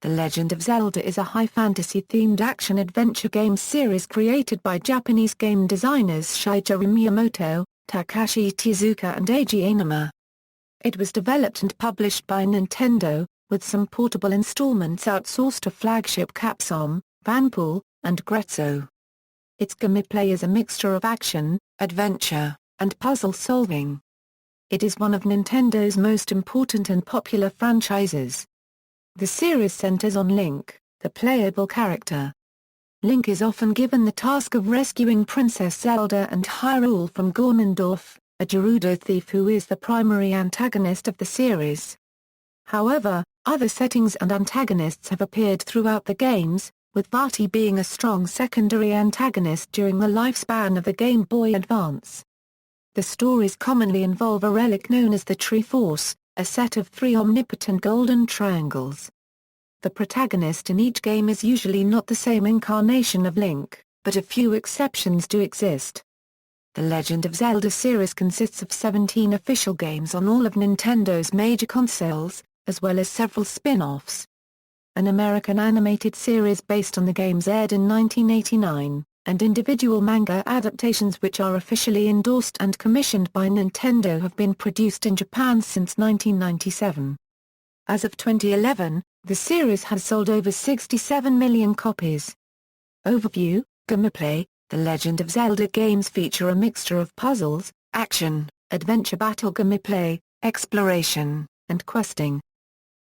The Legend of Zelda is a high fantasy-themed action-adventure game series created by Japanese game designers Shigeru Miyamoto, Takashi Tezuka and Eiji Aonuma. It was developed and published by Nintendo, with some portable installments outsourced to Flagship Capcom, Vanpool, and Grezzo. Its gameplay is a mixture of action, adventure, and puzzle solving. It is one of Nintendo's most important and popular franchises. The series centers on Link, the playable character. Link is often given the task of rescuing Princess Zelda and Hyrule from Ganondorf, a Gerudo thief who is the primary antagonist of the series. However, other settings and antagonists have appeared throughout the games, with Vaati being a strong secondary antagonist during the lifespan of the Game Boy Advance. The stories commonly involve a relic known as the Triforce, a set of 3 omnipotent golden triangles. The protagonist in each game is usually not the same incarnation of Link, but a few exceptions do exist. The Legend of Zelda series consists of 17 official games on all of Nintendo's major consoles, as well as several spin-offs. An American animated series based on the games aired in 1989, and individual manga adaptations which are officially endorsed and commissioned by Nintendo have been produced in Japan since 1997. As of 2011, the series has sold over 67 million copies. Overview, Gameplay. The Legend of Zelda games feature a mixture of puzzles, action, adventure battle gameplay, exploration, and questing.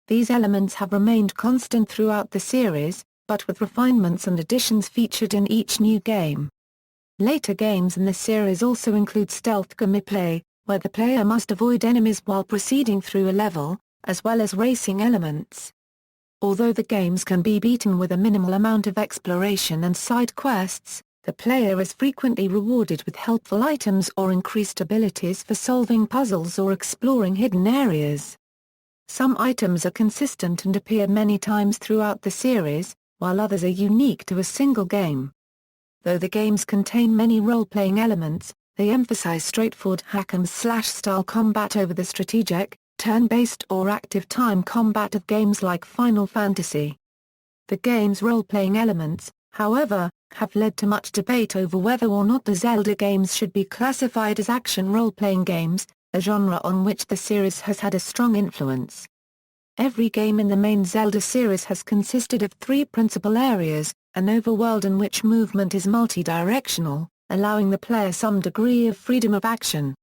These elements have remained constant throughout the series, but with refinements and additions featured in each new game. Later games in the series also include stealth gameplay, where the player must avoid enemies while proceeding through a level, as well as racing elements. Although the games can be beaten with a minimal amount of exploration and side quests, the player is frequently rewarded with helpful items or increased abilities for solving puzzles or exploring hidden areas. Some items are consistent and appear many times throughout the series, while others are unique to a single game. Though the games contain many role-playing elements, they emphasize straightforward hack-and-slash style combat over the strategic, turn-based or active time combat of games like Final Fantasy. The game's role-playing elements, however, have led to much debate over whether or not the Zelda games should be classified as action role-playing games, a genre on which the series has had a strong influence. Every game in the main Zelda series has consisted of 3 principal areas, an overworld in which movement is multi-directional, allowing the player some degree of freedom of action.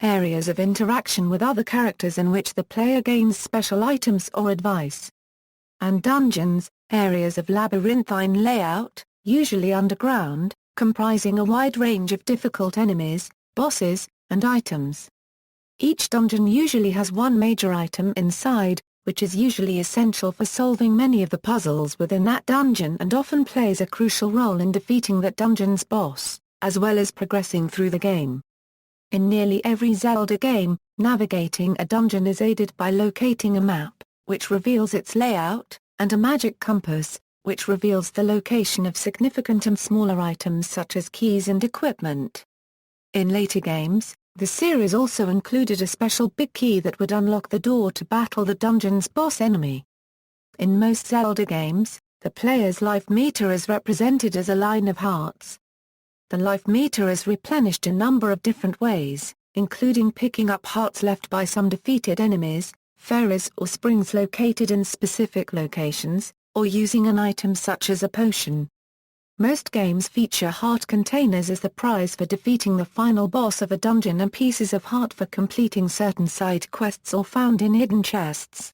Areas of interaction with other characters in which the player gains special items or advice. And dungeons, areas of labyrinthine layout, usually underground, comprising a wide range of difficult enemies, bosses, and items. Each dungeon usually has one major item inside, which is usually essential for solving many of the puzzles within that dungeon and often plays a crucial role in defeating that dungeon's boss, as well as progressing through the game. In nearly every Zelda game, navigating a dungeon is aided by locating a map, which reveals its layout, and a magic compass, which reveals the location of significant and smaller items such as keys and equipment. In later games, the series also included a special big key that would unlock the door to battle the dungeon's boss enemy. In most Zelda games, the player's life meter is represented as a line of hearts. The life meter is replenished a number of different ways, including picking up hearts left by some defeated enemies, fairies or springs located in specific locations, or using an item such as a potion. Most games feature heart containers as the prize for defeating the final boss of a dungeon and pieces of heart for completing certain side quests or found in hidden chests.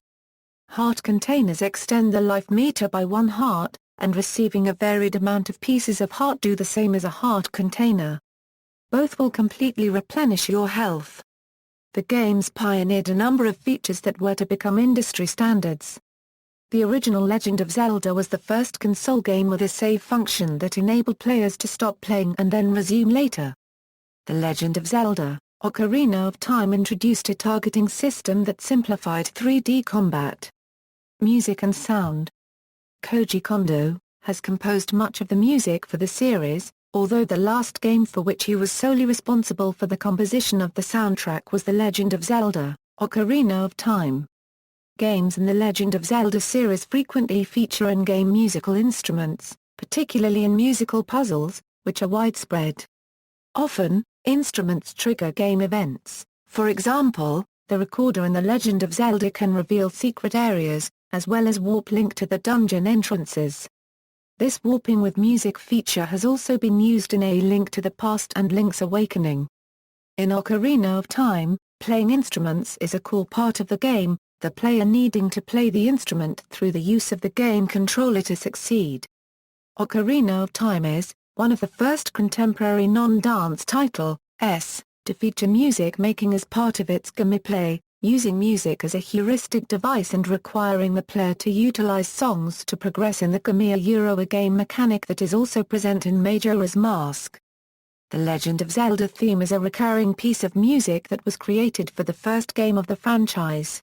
Heart containers extend the life meter by 1 heart, and receiving a varied amount of pieces of heart do the same as a heart container. Both will completely replenish your health. The games pioneered a number of features that were to become industry standards. The original Legend of Zelda was the first console game with a save function that enabled players to stop playing and then resume later. The Legend of Zelda, Ocarina of Time introduced a targeting system that simplified 3D combat. Music and sound. Koji Kondo has composed much of the music for the series, although the last game for which he was solely responsible for the composition of the soundtrack was The Legend of Zelda, Ocarina of Time. games in the Legend of Zelda series frequently feature in-game musical instruments, particularly in musical puzzles, which are widespread. Often, instruments trigger game events. For example, the recorder in The Legend of Zelda can reveal secret areas, as well as warp Link to the dungeon entrances. This warping with music feature has also been used in A Link to the Past and Link's Awakening. In Ocarina of Time, playing instruments is a core part of the game, the player needing to play the instrument through the use of the game controller to succeed. Ocarina of Time is one of the first contemporary non-dance titles to feature music making as part of its gameplay, using music as a heuristic device and requiring the player to utilize songs to progress in the game, a game mechanic that is also present in Majora's Mask. The Legend of Zelda theme is a recurring piece of music that was created for the first game of the franchise.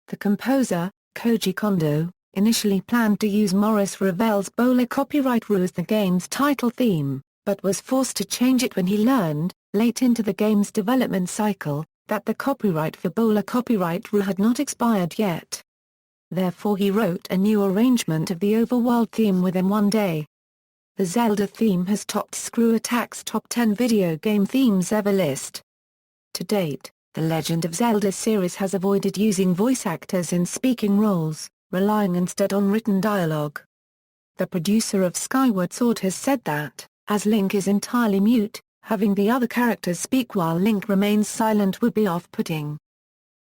The composer, Koji Kondo, initially planned to use Maurice Ravel's Bowler copyright rule as the game's title theme, but was forced to change it when he learned, late into the game's development cycle, that the copyright for Bowler copyright rule had not expired yet. Therefore he wrote a new arrangement of the overworld theme within one day. The Zelda theme has topped Screw Attack's top 10 video game themes ever list. To date, the Legend of Zelda series has avoided using voice actors in speaking roles, relying instead on written dialogue. The producer of Skyward Sword has said that, as Link is entirely mute, having the other characters speak while Link remains silent would be off-putting.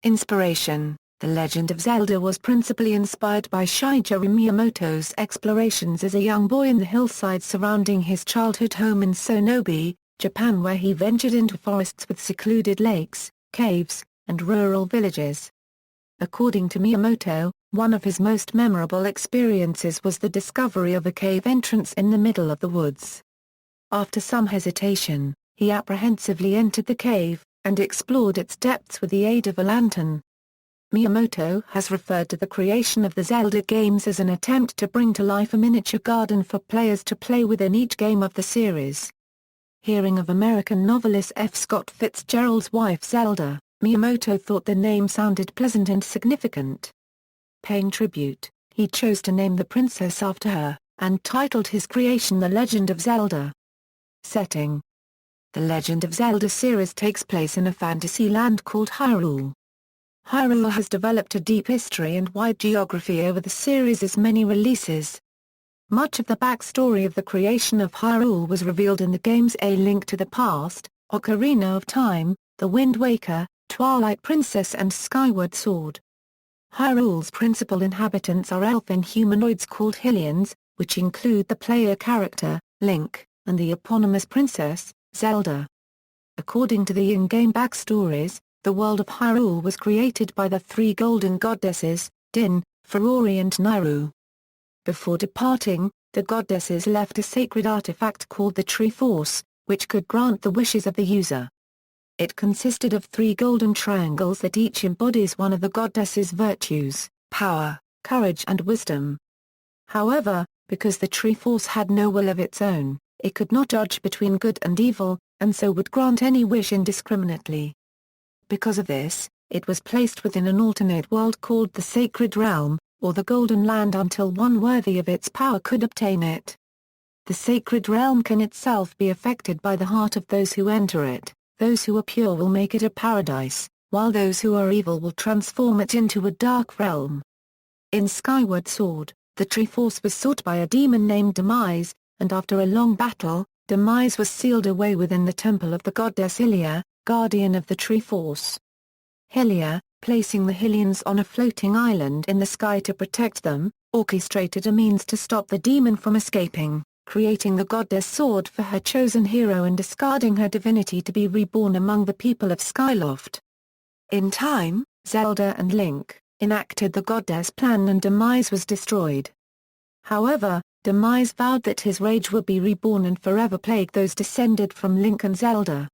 Inspiration: The Legend of Zelda was principally inspired by Shigeru Miyamoto's explorations as a young boy in the hillsides surrounding his childhood home in Sonobe, Japan, where he ventured into forests with secluded lakes, caves, and rural villages. According to Miyamoto, one of his most memorable experiences was the discovery of a cave entrance in the middle of the woods. After some hesitation, he apprehensively entered the cave, and explored its depths with the aid of a lantern. Miyamoto has referred to the creation of the Zelda games as an attempt to bring to life a miniature garden for players to play within each game of the series. Hearing of American novelist F. Scott Fitzgerald's wife Zelda, Miyamoto thought the name sounded pleasant and significant. Paying tribute, he chose to name the princess after her, and titled his creation The Legend of Zelda. Setting: The Legend of Zelda series takes place in a fantasy land called Hyrule. Hyrule has developed a deep history and wide geography over the series' many releases. Much of the backstory of the creation of Hyrule was revealed in the games A Link to the Past, Ocarina of Time, The Wind Waker, Twilight Princess and Skyward Sword. Hyrule's principal inhabitants are elfin humanoids called Hylians, which include the player character, Link, and the eponymous princess, Zelda. According to the in-game backstories, the world of Hyrule was created by the three golden goddesses, Din, Ferori and Nayru. Before departing, the goddesses left a sacred artifact called the Triforce, which could grant the wishes of the user. It consisted of three golden triangles that each embodies one of the goddesses' virtues: power, courage and wisdom. However, because the Triforce had no will of its own, it could not judge between good and evil, and so would grant any wish indiscriminately. Because of this, it was placed within an alternate world called the Sacred Realm, or the Golden Land, until one worthy of its power could obtain it. The Sacred Realm can itself be affected by the heart of those who enter it. Those who are pure will make it a paradise, while those who are evil will transform it into a dark realm. In Skyward Sword, the Triforce was sought by a demon named Demise, and after a long battle, Demise was sealed away within the temple of the goddess Hylia, guardian of the Triforce. Hylia, placing the Hylians on a floating island in the sky to protect them, orchestrated a means to stop the demon from escaping, creating the goddess sword for her chosen hero and discarding her divinity to be reborn among the people of Skyloft. In time, Zelda and Link enacted the goddess plan and Demise was destroyed. However, Demise vowed that his rage would be reborn and forever plague those descended from Link and Zelda.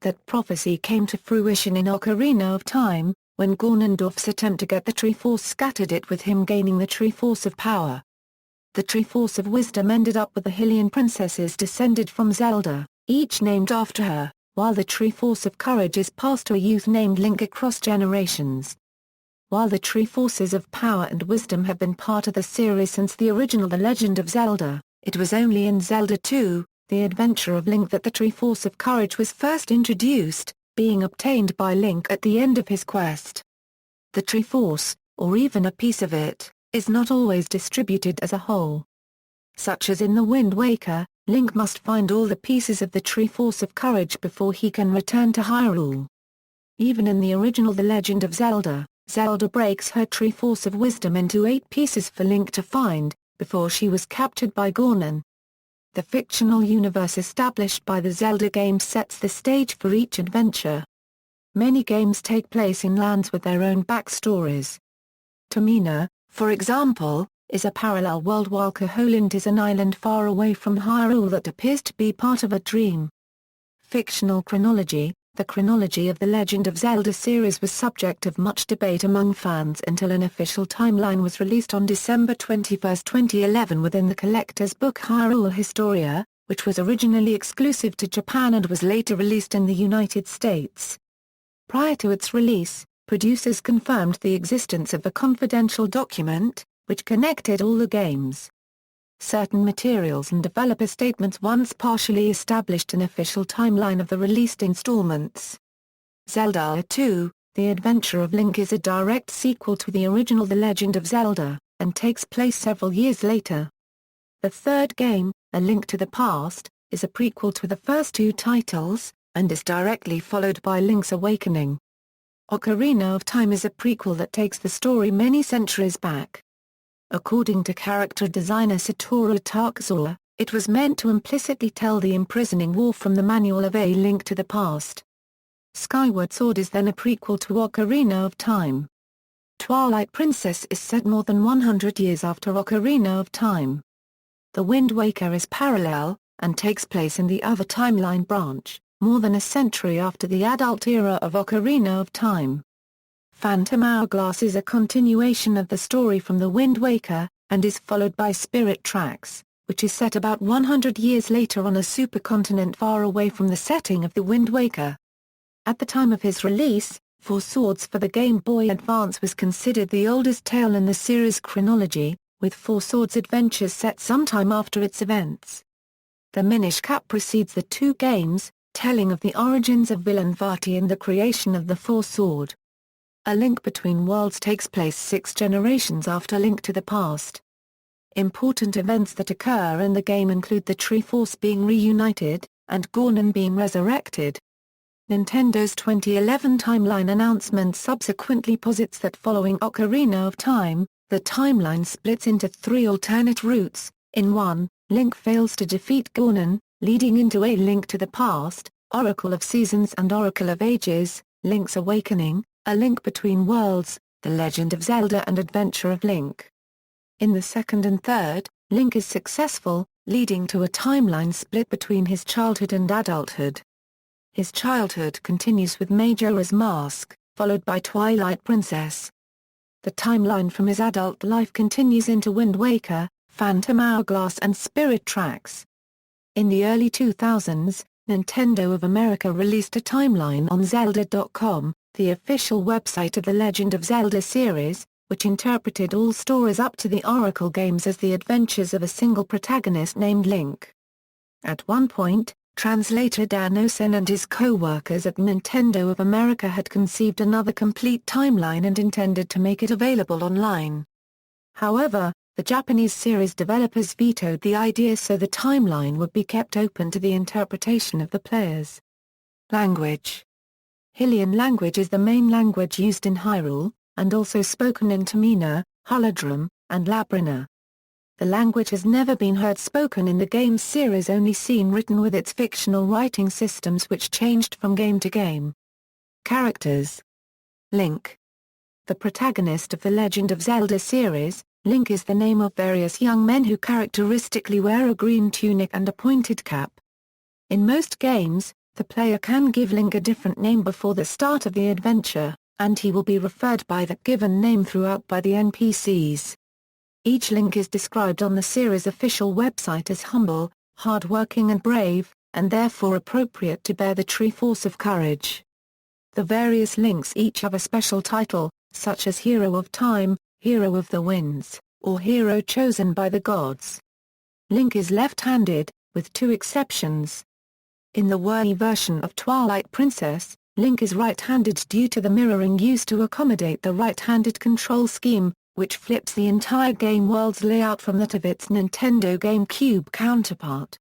That prophecy came to fruition in Ocarina of Time, when Ganondorf's attempt to get the Triforce scattered it, with him gaining the Triforce of Power. The Triforce of Wisdom ended up with the Hylian princesses descended from Zelda, each named after her, while the Triforce of Courage is passed to a youth named Link across generations. While the Triforces of Power and Wisdom have been part of the series since the original The Legend of Zelda, it was only in Zelda 2, The Adventure of Link that the Triforce of Courage was first introduced, being obtained by Link at the end of his quest. The Triforce, or even a piece of it, is not always distributed as a whole. Such as in The Wind Waker, Link must find all the pieces of the Triforce of Courage before he can return to Hyrule. Even in the original The Legend of Zelda, Zelda breaks her Triforce of Wisdom into 8 pieces for Link to find, before she was captured by Ganon. The fictional universe established by the Zelda games sets the stage for each adventure. Many games take place in lands with their own backstories. Tamina, for example, is a parallel world, while Koholint is an island far away from Hyrule that appears to be part of a dream. Fictional chronology. The chronology of the Legend of Zelda series was subject of much debate among fans until an official timeline was released on December 21, 2011 within the collector's book Hyrule Historia, which was originally exclusive to Japan and was later released in the United States. Prior to its release, producers confirmed the existence of a confidential document, which connected all the games. Certain materials and developer statements once partially established an official timeline of the released installments. Zelda 2, The Adventure of Link is a direct sequel to the original The Legend of Zelda, and takes place several years later. The third game, A Link to the Past, is a prequel to the first 2 titles, and is directly followed by Link's Awakening. Ocarina of Time is a prequel that takes the story many centuries back. According to character designer Satoru Takezawa, it was meant to implicitly tell the imprisoning war from the manual of A Link to the Past. Skyward Sword is then a prequel to Ocarina of Time. Twilight Princess is set more than 100 years after Ocarina of Time. The Wind Waker is parallel, and takes place in the other timeline branch, more than a century after the adult era of Ocarina of Time. Phantom Hourglass is a continuation of the story from The Wind Waker, and is followed by Spirit Tracks, which is set about 100 years later on a supercontinent far away from the setting of The Wind Waker. At the time of his release, Four Swords for the Game Boy Advance was considered the oldest tale in the series' chronology, with Four Swords adventures set sometime after its events. The Minish Cap precedes the 2 games, telling of the origins of villain Vaati and the creation of the Four Sword. A Link Between Worlds takes place 6 generations after Link to the Past. Important events that occur in the game include the Triforce being reunited, and Ganon being resurrected. Nintendo's 2011 timeline announcement subsequently posits that following Ocarina of Time, the timeline splits into 3 alternate routes. In one, Link fails to defeat Ganon, leading into A Link to the Past, Oracle of Seasons and Oracle of Ages, Link's Awakening, A Link Between Worlds, The Legend of Zelda and Adventure of Link. In the second and third, Link is successful, leading to a timeline split between his childhood and adulthood. His childhood continues with Majora's Mask, followed by Twilight Princess. The timeline from his adult life continues into Wind Waker, Phantom Hourglass and Spirit Tracks. In the early 2000s, Nintendo of America released a timeline on Zelda.com, the official website of the Legend of Zelda series, which interpreted all stories up to the Oracle games as the adventures of a single protagonist named Link. At one point, translator Dan Osen and his co-workers at Nintendo of America had conceived another complete timeline and intended to make it available online. However, the Japanese series developers vetoed the idea, so the timeline would be kept open to the interpretation of the players. Language. Hylian language is the main language used in Hyrule, and also spoken in Tamina, Holodrum, and Labrina. The language has never been heard spoken in the game's series, only seen written with its fictional writing systems which changed from game to game. Characters. Link. The protagonist of the Legend of Zelda series, Link is the name of various young men who characteristically wear a green tunic and a pointed cap. In most games, the player can give Link a different name before the start of the adventure, and he will be referred by that given name throughout by the NPCs. Each Link is described on the series' official website as humble, hard-working and brave, and therefore appropriate to bear the Triforce of Courage. The various Links each have a special title, such as Hero of Time, Hero of the Winds, or Hero Chosen by the Gods. Link is left-handed, with two exceptions. In the Wii version of Twilight Princess, Link is right-handed due to the mirroring used to accommodate the right-handed control scheme, which flips the entire game world's layout from that of its Nintendo GameCube counterpart.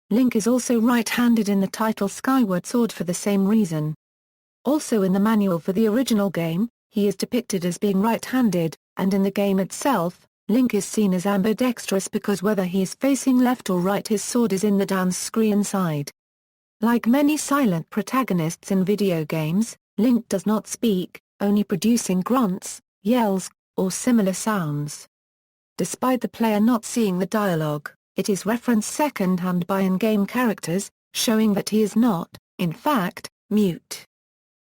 Link is also right-handed in the title Skyward Sword for the same reason. Also in the manual for the original game, he is depicted as being right-handed, and in the game itself, Link is seen as ambidextrous because whether he is facing left or right his sword is in the down screen side. Like many silent protagonists in video games, Link does not speak, only producing grunts, yells, or similar sounds. Despite the player not seeing the dialogue, it is referenced second-hand by in-game characters, showing that he is not, in fact, mute.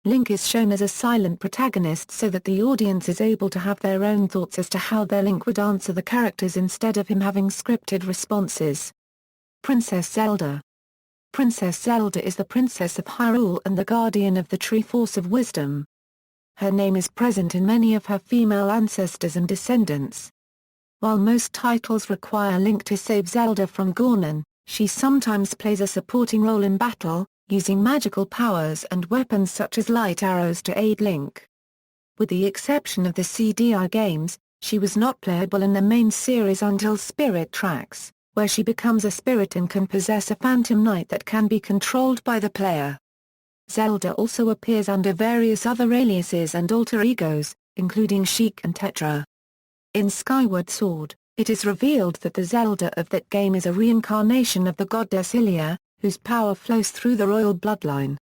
Link is shown as a silent protagonist so that the audience is able to have their own thoughts as to how their Link would answer the characters instead of him having scripted responses. Princess Zelda. Princess Zelda is the Princess of Hyrule and the guardian of the Triforce of Wisdom. Her name is present in many of her female ancestors and descendants. While most titles require Link to save Zelda from Ganon, she sometimes plays a supporting role in battle, using magical powers and weapons such as light arrows to aid Link. With the exception of the CDI games, she was not playable in the main series until Spirit Tracks, where she becomes a spirit and can possess a Phantom Knight that can be controlled by the player. Zelda also appears under various other aliases and alter egos, including Sheik and Tetra. In Skyward Sword, it is revealed that the Zelda of that game is a reincarnation of the goddess Ilia, whose power flows through the royal bloodline.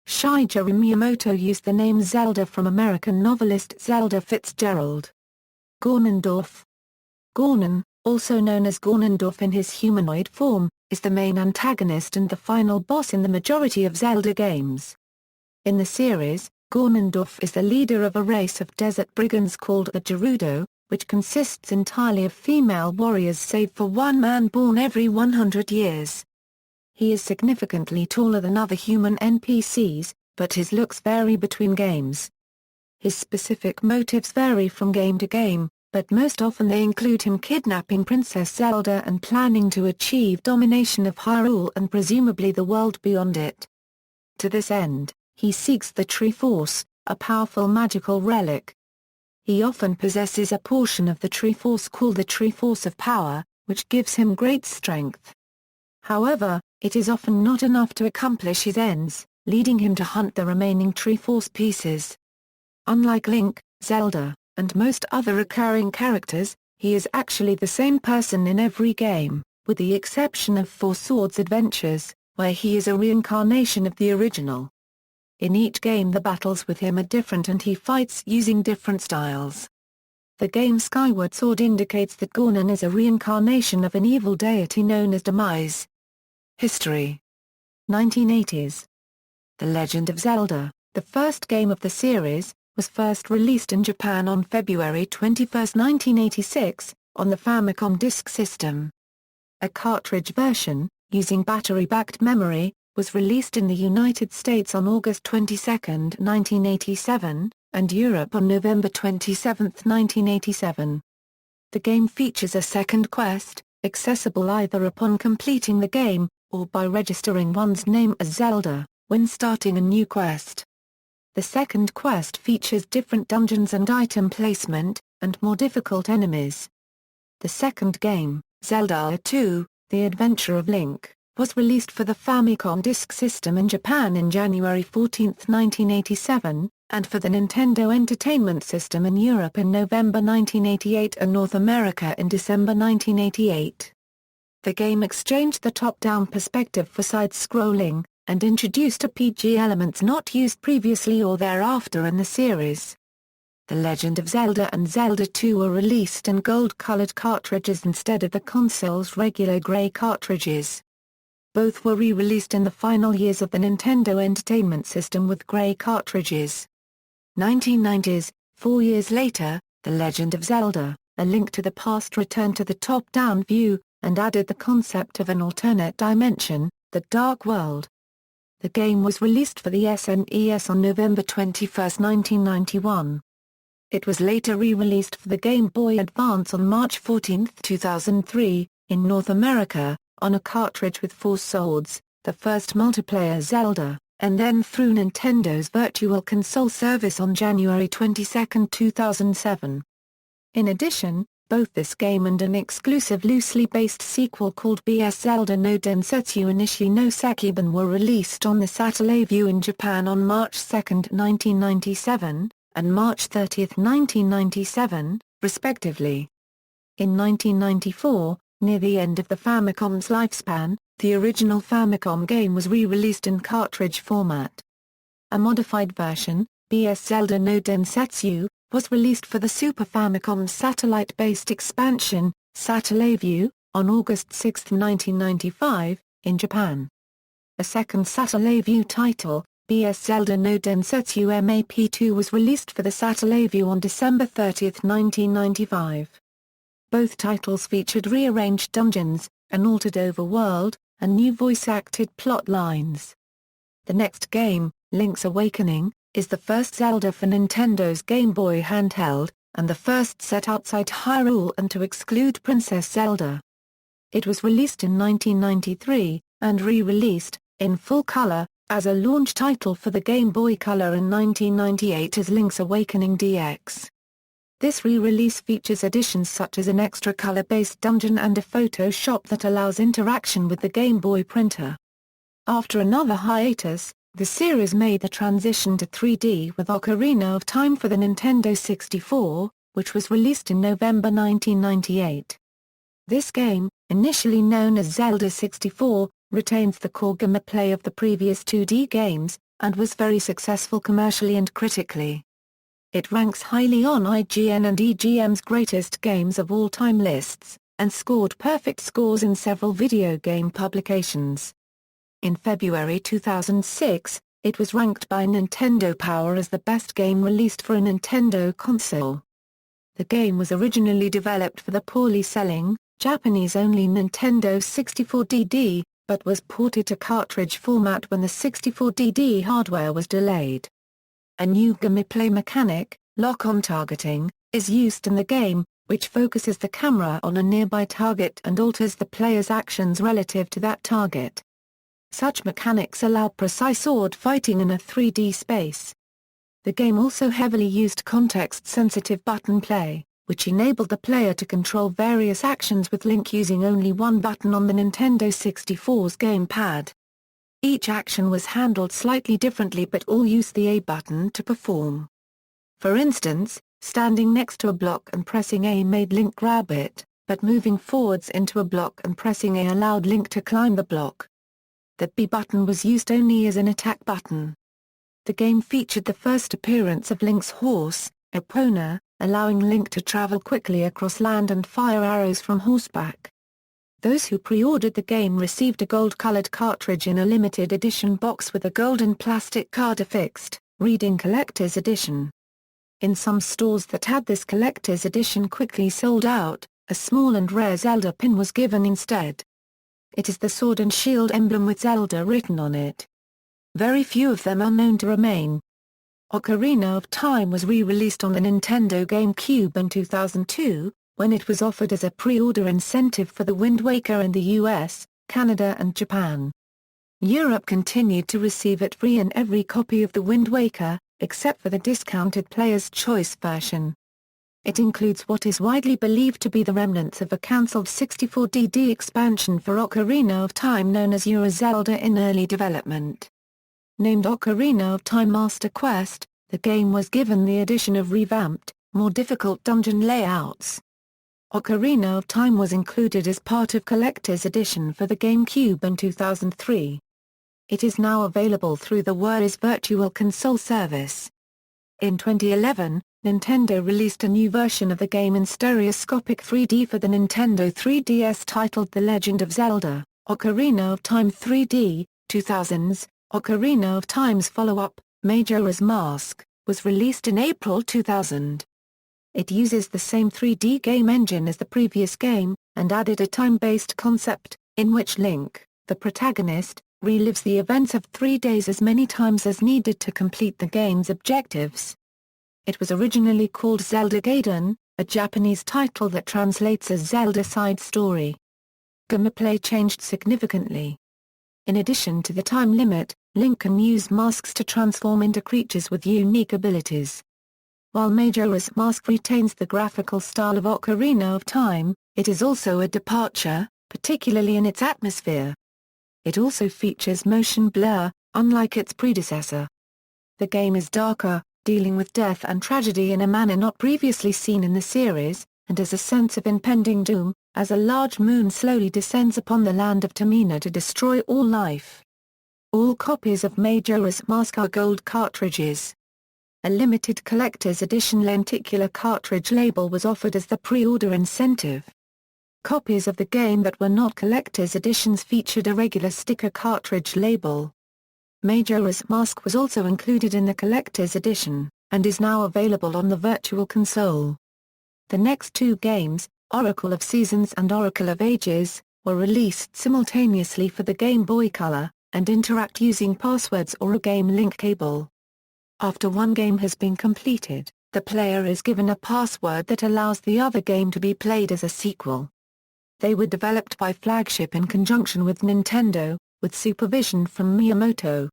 Shigeru Miyamoto used the name Zelda from American novelist Zelda Fitzgerald. Ganondorf. Ganon, also known as Ganondorf in his humanoid form, is the main antagonist and the final boss in the majority of Zelda games. In the series, Ganondorf is the leader of a race of desert brigands called the Gerudo, which consists entirely of female warriors save for one man born every 100 years. He is significantly taller than other human NPCs, but his looks vary between games. His specific motives vary from game to game, but most often they include him kidnapping Princess Zelda and planning to achieve domination of Hyrule and presumably the world beyond it. To this end, he seeks the Triforce, a powerful magical relic. He often possesses a portion of the Triforce called the Triforce of Power, which gives him great strength. However, it is often not enough to accomplish his ends, leading him to hunt the remaining Triforce pieces. Unlike Link, Zelda, and most other recurring characters, he is actually the same person in every game, with the exception of Four Swords Adventures, where he is a reincarnation of the original. In each game the battles with him are different and he fights using different styles. The game Skyward Sword indicates that Ganon is a reincarnation of an evil deity known as Demise. History. 1980s. The Legend of Zelda, the first game of the series, was first released in Japan on February 21, 1986, on the Famicom Disk System. A cartridge version, using battery-backed memory, was released in the United States on August 22, 1987, and Europe on November 27, 1987. The game features a second quest, accessible either upon completing the game, or by registering one's name as Zelda, when starting a new quest. The second quest features different dungeons and item placement, and more difficult enemies. The second game, Zelda 2, The Adventure of Link, was released for the Famicom Disk System in Japan in January 14, 1987, and for the Nintendo Entertainment System in Europe in November 1988 and North America in December 1988. The game exchanged the top-down perspective for side-scrolling, and introduced RPG elements not used previously or thereafter in the series. The Legend of Zelda and Zelda 2 were released in gold-colored cartridges instead of the console's regular gray cartridges. Both were re-released in the final years of the Nintendo Entertainment System with gray cartridges. 1990s, 4 years later, The Legend of Zelda, A Link to the Past returned to the top-down view, and added the concept of an alternate dimension, the Dark World. The game was released for the SNES on November 21, 1991. It was later re-released for the Game Boy Advance on March 14, 2003, in North America, on a cartridge with 4 swords, the first multiplayer Zelda, and then through Nintendo's Virtual Console service on January 22, 2007. In addition, both this game and an exclusive loosely based sequel called BS Zelda no Densetsu Inishi no Sekiban were released on the Satellaview in Japan on March 2, 1997, and March 30, 1997, respectively. In 1994, near the end of the Famicom's lifespan, the original Famicom game was re-released in cartridge format. A modified version, BS Zelda no Densetsu, was released for the Super Famicom's satellite-based expansion, Satellaview, on August 6, 1995, in Japan. A second Satellaview title, BS Zelda no Densetsu MAP2 was released for the Satellaview on December 30, 1995. Both titles featured rearranged dungeons, an altered overworld, and new voice-acted plot lines. The next game, Link's Awakening, is the first Zelda for Nintendo's Game Boy handheld, and the first set outside Hyrule and to exclude Princess Zelda. It was released in 1993, and re-released, in full color, as a launch title for the Game Boy Color in 1998 as Link's Awakening DX. This re-release features additions such as an extra color-based dungeon and a photo shop that allows interaction with the Game Boy printer. After another hiatus, the series made the transition to 3D with Ocarina of Time for the Nintendo 64, which was released in November 1998. This game, initially known as Zelda 64, retains the core gameplay of the previous 2D games, and was very successful commercially and critically. It ranks highly on IGN and EGM's greatest games of all time lists, and scored perfect scores in several video game publications. In February 2006, it was ranked by Nintendo Power as the best game released for a Nintendo console. The game was originally developed for the poorly selling, Japanese-only Nintendo 64DD, but was ported to cartridge format when the 64DD hardware was delayed. A new gameplay mechanic, lock-on targeting, is used in the game, which focuses the camera on a nearby target and alters the player's actions relative to that target. Such mechanics allow precise sword fighting in a 3D space. The game also heavily used context-sensitive button play, which enabled the player to control various actions with Link using only one button on the Nintendo 64's gamepad. Each action was handled slightly differently but all used the A button to perform. For instance, standing next to a block and pressing A made Link grab it, but moving forwards into a block and pressing A allowed Link to climb the block. The B button was used only as an attack button. The game featured the first appearance of Link's horse, Epona, allowing Link to travel quickly across land and fire arrows from horseback. Those who pre-ordered the game received a gold-colored cartridge in a limited edition box with a golden plastic card affixed, reading Collector's Edition. In some stores that had this collector's edition quickly sold out, a small and rare Zelda pin was given instead. It is the sword and shield emblem with Zelda written on it. Very few of them are known to remain. Ocarina of Time was re-released on the Nintendo GameCube in 2002, when it was offered as a pre-order incentive for the Wind Waker in the US, Canada and Japan. Europe continued to receive it free in every copy of the Wind Waker, except for the discounted Player's Choice version. It includes what is widely believed to be the remnants of a cancelled 64DD expansion for Ocarina of Time known as Euro Zelda in early development. Named Ocarina of Time Master Quest, the game was given the addition of revamped, more difficult dungeon layouts. Ocarina of Time was included as part of Collector's Edition for the GameCube in 2003. It is now available through the Wii's Virtual Console service. In 2011, Nintendo released a new version of the game in stereoscopic 3D for the Nintendo 3DS titled The Legend of Zelda, Ocarina of Time 3D, 2000s. Ocarina of Time's follow-up, Majora's Mask, was released in April 2000. It uses the same 3D game engine as the previous game, and added a time-based concept, in which Link, the protagonist, relives the events of 3 days as many times as needed to complete the game's objectives. It was originally called Zelda Gaiden, a Japanese title that translates as Zelda Side Story. Gameplay changed significantly. In addition to the time limit, Link can use masks to transform into creatures with unique abilities. While Majora's Mask retains the graphical style of Ocarina of Time, it is also a departure, particularly in its atmosphere. It also features motion blur, unlike its predecessor. The game is darker, dealing with death and tragedy in a manner not previously seen in the series, and has a sense of impending doom, as a large moon slowly descends upon the land of Tamina to destroy all life. All copies of Majora's Mask are gold cartridges. A limited collector's edition lenticular cartridge label was offered as the pre-order incentive. Copies of the game that were not collector's editions featured a regular sticker cartridge label. Majora's Mask was also included in the collector's edition, and is now available on the Virtual Console. The next two games, Oracle of Seasons and Oracle of Ages, were released simultaneously for the Game Boy Color, and interact using passwords or a game link cable. After one game has been completed, the player is given a password that allows the other game to be played as a sequel. They were developed by Flagship in conjunction with Nintendo, with supervision from Miyamoto.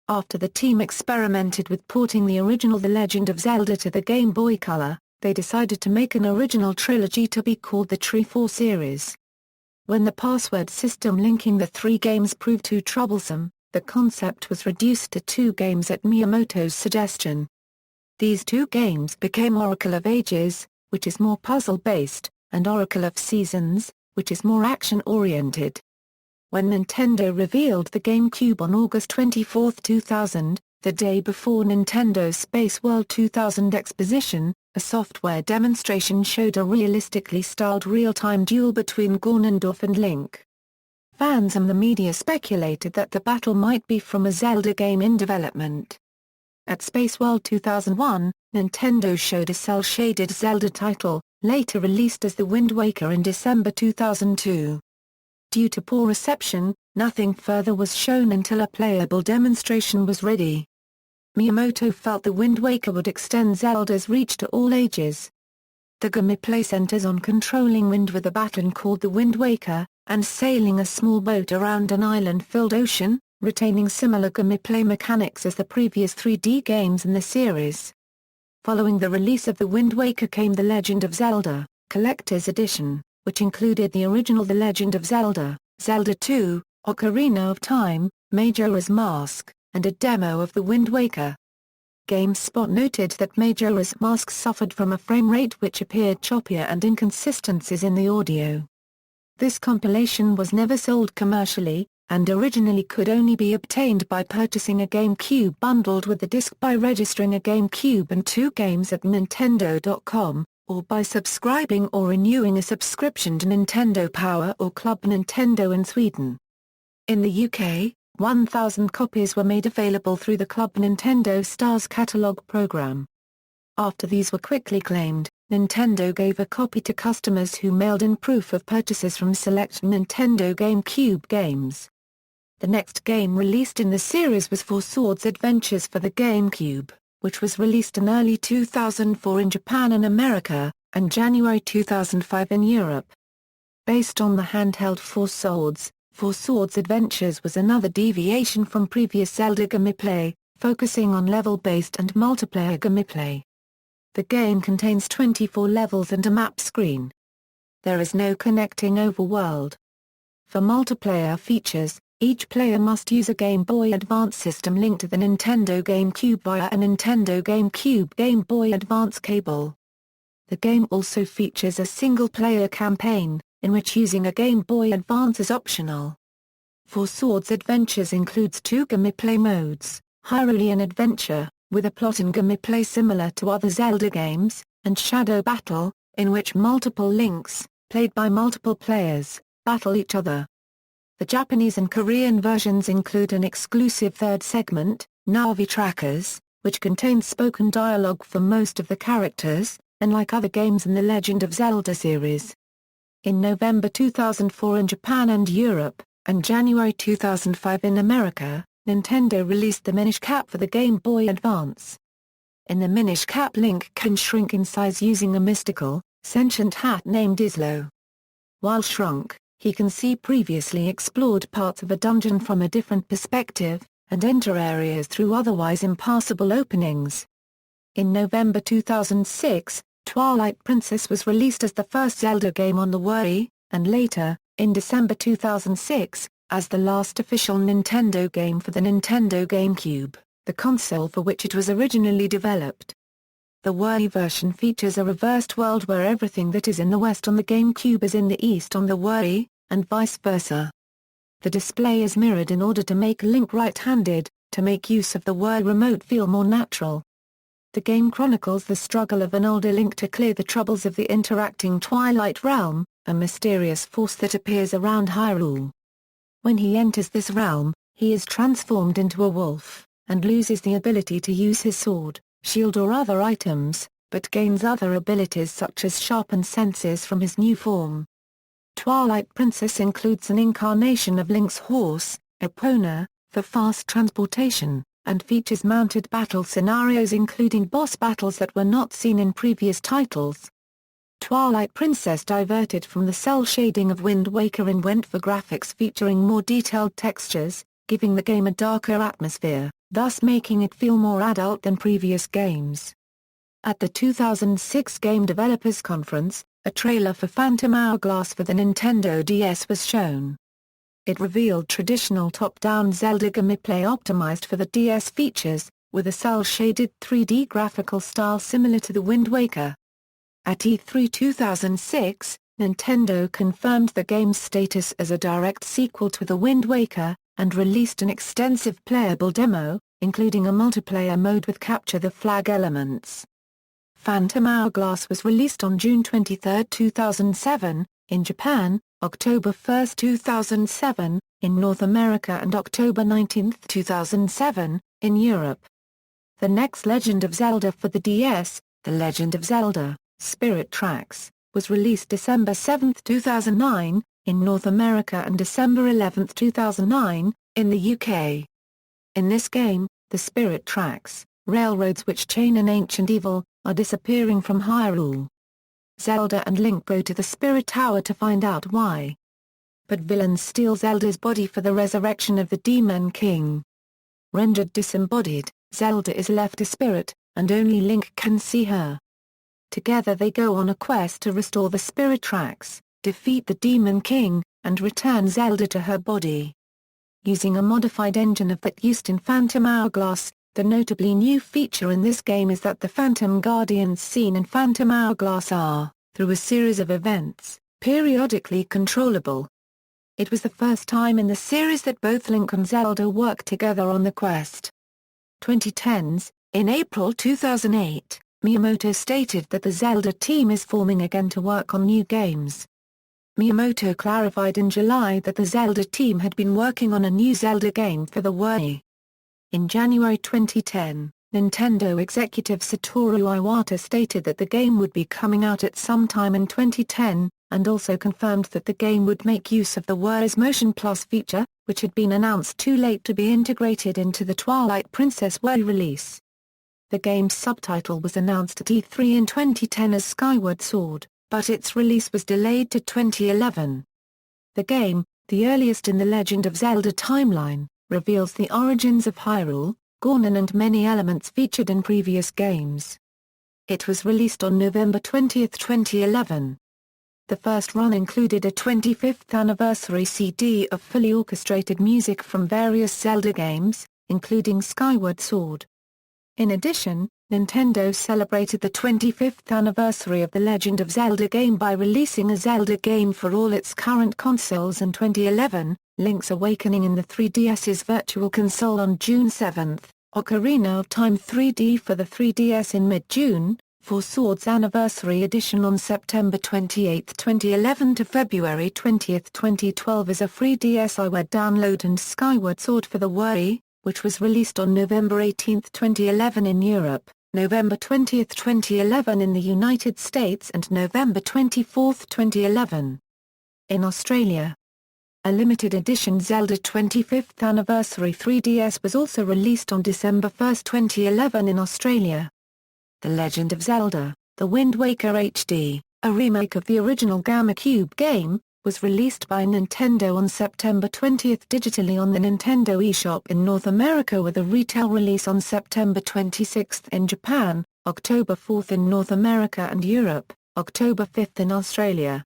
After the team experimented with porting the original The Legend of Zelda to the Game Boy Color, they decided to make an original trilogy to be called the Triforce series. When the password system linking the three games proved too troublesome, the concept was reduced to two games at Miyamoto's suggestion. These two games became Oracle of Ages, which is more puzzle-based, and Oracle of Seasons, which is more action-oriented. When Nintendo revealed the GameCube on August 24, 2000, the day before Nintendo's Space World 2000 exposition, a software demonstration showed a realistically styled real-time duel between Ganondorf and Link. Fans and the media speculated that the battle might be from a Zelda game in development. At Space World 2001, Nintendo showed a cel-shaded Zelda title, later released as The Wind Waker in December 2002. Due to poor reception, nothing further was shown until a playable demonstration was ready. Miyamoto felt The Wind Waker would extend Zelda's reach to all ages. The gameplay centers on controlling wind with a baton called the Wind Waker, and sailing a small boat around an island-filled ocean, retaining similar gameplay mechanics as the previous 3D games in the series. Following the release of The Wind Waker came The Legend of Zelda, Collector's Edition, which included the original The Legend of Zelda, Zelda 2, Ocarina of Time, Majora's Mask, and a demo of The Wind Waker. GameSpot noted that Majora's Mask suffered from a frame rate which appeared choppier and inconsistencies in the audio. This compilation was never sold commercially, and originally could only be obtained by purchasing a GameCube bundled with the disc by registering a GameCube and two games at Nintendo.com, or by subscribing or renewing a subscription to Nintendo Power or Club Nintendo in Sweden. In the UK, 1,000 copies were made available through the Club Nintendo Stars catalog program. After these were quickly claimed, Nintendo gave a copy to customers who mailed in proof of purchases from select Nintendo GameCube games. The next game released in the series was Four Swords Adventures for the GameCube, which was released in early 2004 in Japan and America, and January 2005 in Europe. Based on the handheld Four Swords Adventures was another deviation from previous Zelda gameplay, focusing on level-based and multiplayer gameplay. The game contains 24 levels and a map screen. There is no connecting overworld. For multiplayer features, each player must use a Game Boy Advance system linked to the Nintendo GameCube via a Nintendo GameCube Game Boy Advance cable. The game also features a single-player campaign, in which using a Game Boy Advance is optional. Four Swords Adventures includes two gameplay modes, Hyrulean Adventure, with a plot and gameplay similar to other Zelda games, and Shadow Battle, in which multiple links, played by multiple players, battle each other. The Japanese and Korean versions include an exclusive third segment, Navi Trackers, which contains spoken dialogue for most of the characters, unlike other games in the Legend of Zelda series. In November 2004 in Japan and Europe, and January 2005 in America, Nintendo released the Minish Cap for the Game Boy Advance. In the Minish Cap, Link can shrink in size using a mystical, sentient hat named Islo. While shrunk, he can see previously explored parts of a dungeon from a different perspective, and enter areas through otherwise impassable openings. In November 2006, Twilight Princess was released as the first Zelda game on the Wii, and later, in December 2006, as the last official Nintendo game for the Nintendo GameCube, the console for which it was originally developed. The Wii version features a reversed world where everything that is in the West on the GameCube is in the East on the Wii, and vice versa. The display is mirrored in order to make Link right-handed, to make use of the Wii remote feel more natural. The game chronicles the struggle of an older Link to clear the troubles of the interacting Twilight Realm, a mysterious force that appears around Hyrule. When he enters this realm, he is transformed into a wolf, and loses the ability to use his sword, shield or other items, but gains other abilities such as sharpened senses from his new form. Twilight Princess includes an incarnation of Link's horse, Epona, for fast transportation, and features mounted battle scenarios including boss battles that were not seen in previous titles. Twilight Princess diverted from the cel shading of Wind Waker and went for graphics featuring more detailed textures, giving the game a darker atmosphere, thus making it feel more adult than previous games. At the 2006 Game Developers Conference, a trailer for Phantom Hourglass for the Nintendo DS was shown. It revealed traditional top-down Zelda gameplay optimized for the DS features, with a cel-shaded 3D graphical style similar to the Wind Waker. At E3 2006, Nintendo confirmed the game's status as a direct sequel to the Wind Waker, and released an extensive playable demo, including a multiplayer mode with Capture the Flag elements. Phantom Hourglass was released on June 23, 2007, in Japan, October 1, 2007, in North America and October 19, 2007, in Europe. The next Legend of Zelda for the DS, The Legend of Zelda, Spirit Tracks, was released December 7, 2009, in North America and December 11, 2009, in the UK. In this game, the Spirit Tracks, railroads which chain an ancient evil, are disappearing from Hyrule. Zelda and Link go to the Spirit Tower to find out why. But villains steal Zelda's body for the resurrection of the Demon King. Rendered disembodied, Zelda is left a spirit, and only Link can see her. Together they go on a quest to restore the Spirit Tracks, defeat the Demon King, and return Zelda to her body. Using a modified engine of that used in Phantom Hourglass, the notably new feature in this game is that the Phantom Guardians seen in Phantom Hourglass are, through a series of events, periodically controllable. It was the first time in the series that both Link and Zelda worked together on the quest. 2010s, in April 2008, Miyamoto stated that the Zelda team is forming again to work on new games. Miyamoto clarified in July that the Zelda team had been working on a new Zelda game for the Wii. In January 2010, Nintendo executive Satoru Iwata stated that the game would be coming out at some time in 2010, and also confirmed that the game would make use of the Wii's Motion Plus feature, which had been announced too late to be integrated into the Twilight Princess Wii release. The game's subtitle was announced at E3 in 2010 as Skyward Sword, but its release was delayed to 2011. The game, the earliest in the Legend of Zelda timeline, reveals the origins of Hyrule, Ganon and many elements featured in previous games. It was released on November 20, 2011. The first run included a 25th anniversary CD of fully orchestrated music from various Zelda games, including Skyward Sword. In addition, Nintendo celebrated the 25th anniversary of the Legend of Zelda game by releasing a Zelda game for all its current consoles in 2011, Link's Awakening in the 3DS's Virtual Console on June 7, Ocarina of Time 3D for the 3DS in mid-June, Four Swords Anniversary Edition on September 28, 2011 to February 20, 2012 as a free DSiWare download, and Skyward Sword for the Wii, which was released on November 18, 2011 in Europe, November 20, 2011 in the United States and November 24, 2011 in Australia. A limited edition Zelda 25th Anniversary 3DS was also released on December 1, 2011 in Australia. The Legend of Zelda, The Wind Waker HD, a remake of the original GameCube game, was released by Nintendo on September 20 digitally on the Nintendo eShop in North America with a retail release on September 26 in Japan, October 4 in North America and Europe, October 5 in Australia.